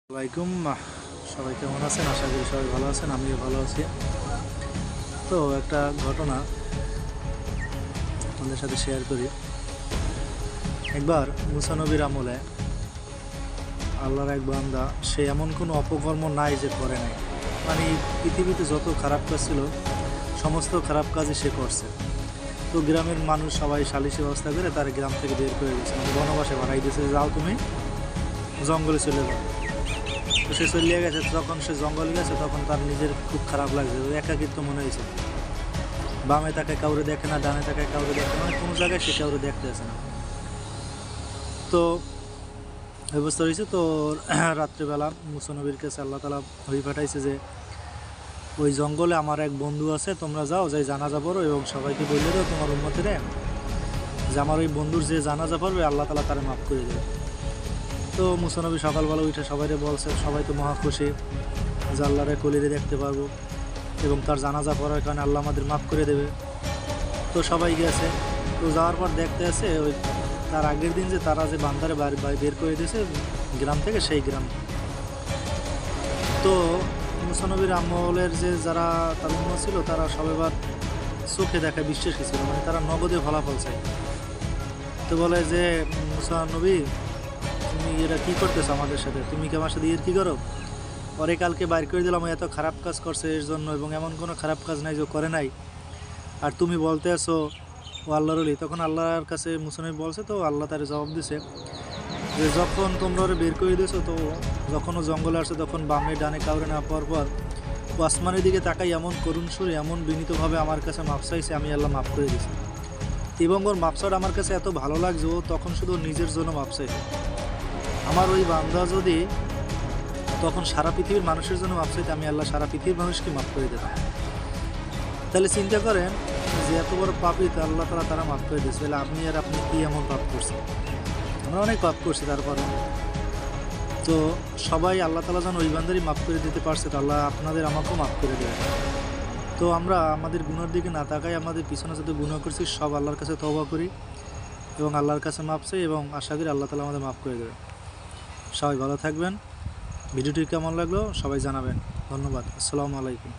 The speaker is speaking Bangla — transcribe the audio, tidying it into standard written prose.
আসসালামাইকুম। সবাই কেমন আছেন? আশা করি সবাই ভালো আছেন, আমিও ভালো আছি। তো একটা ঘটনা আপনাদের সাথে শেয়ার করি। একবার মুসা নবীর আমলে আল্লাহর এক বান্দা, সে এমন কোনো অপকর্ম নাই যে করে নাই। মানে পৃথিবীতে যত খারাপ কাজ ছিল সমস্ত খারাপ কাজই সে করছে। তো গ্রামের মানুষ সবাই সালিশি ব্যবস্থা করে তার গ্রাম থেকে বের করে দিয়েছে, মানে বনবাসে বাড়াই দিয়েছে, যাও তুমি জঙ্গলে চলে যাও। তো সে চলিয়ে গেছে। যখন সে জঙ্গলে গেছে তখন তার নিজের খুব খারাপ লাগছে, একাকিত্ব মনে হয়েছে। বামে তাকে কাউরে দেখে না, ডানে তাকে কাউরে দেখে না, মানে কোনো জায়গায় সে কাউরে দেখতে আসে না। তো অবস্থা হয়েছে। তো রাত্রিবেলা মুসা নবীর কাছে আল্লাহ তাআলা ওহী পাঠাইছে যে ওই জঙ্গলে আমার এক বন্ধু আছে, তোমরা যাও, যাই জানাজা পড়ো এবং সবাইকে বলে দাও তোমার উম্মতেরে যে আমার ওই বন্ধুর যে জানাজা পড়বে আল্লাহ তাআলা তারে মাফ করে দেবে। তো মুসা নবী সকালবেলা উঠে সবাইরে বলছে, সবাই তো মহা খুশি যে আল্লাহরে কলিরে দেখতে পারবো এবং তার জানাজা পড়ার কারণে আল্লাহ আমাদের মাফ করে দেবে। তো সবাই গেছে। তো যাওয়ার পর দেখতে আছে ওই তার আগের দিন যে তারা যে বান্দারে বের করে দিয়েছে গ্রাম থেকে, সেই গ্রাম। তো মুসা নবীর আমলের যে যারা তার উম্মত ছিল তারা সবাইবার চোখে দেখা বিশ্বাস ছিল, মানে তারা নগদে ফলাফল চায়। তো বলে যে মুসা নবী, তুমি এরা কী করতেছো আমাদের সাথে? তুমি কি আমার সাথে কী করো? পরে কালকে বাইর করে দিলাম, এত খারাপ কাজ করছে এর জন্য, এবং এমন কোনো খারাপ কাজ নাই যে করে নাই, আর তুমি বলতে আসো ও আল্লাহর ওলি। তখন আল্লাহর কাছে মুসা নবী বলছে, তো আল্লাহ তার জবাব দিছে যে যখন তোমরা ওরা বের করে দিয়েছো, তো যখন ও জঙ্গলে আসছে তখন বামে ডানে কাউরে না পাওয়ার পর ও আসমানের দিকে তাকাই এমন করুণ সুরে এমন বিনীতভাবে আমার কাছে মাপ চাইছে, আমি আল্লাহ মাফ করে দিয়েছি। এবং ওর মাপসাটা আমার কাছে এত ভালো লাগছে, ও তখন শুধু নিজের জন্য মাপ চাইছে। আমার ওই বান্দা যদি তখন সারা পৃথিবীর মানুষের জন্য মাপ চাইতে, আমি আল্লাহ সারা পৃথিবীর মানুষকে মাফ করে দিতাম। তাহলে চিন্তা করেন যে এত বড় পাপী তো আল্লাহ তাআলা তারা মাফ করে দিয়েছে, তাহলে আপনি আর আপনি কী এমন পাপ করছেন? আমরা অনেক পাপ করছি, তারপরে তো সবাই আল্লাহ তাআলা যেন ওই বান্দারই মাফ করে দিতে পারছে, তো আল্লাহ আপনাদের আমাকেও মাফ করে দেবে। তো আমরা আমাদের গুনার দিকে না তাকাই, আমাদের পিছনে যত গুনাহ করছি সব আল্লাহর কাছে তওবা করি এবং আল্লাহর কাছে মাফ চাই, এবং আশা করি আল্লাহ তাআলা আমাদের মাফ করে দেবে। সবাই ভালো থাকবেন। ভিডিওটি কেমন লাগলো সবাই জানাবেন। ধন্যবাদ। আসসালামু আলাইকুম।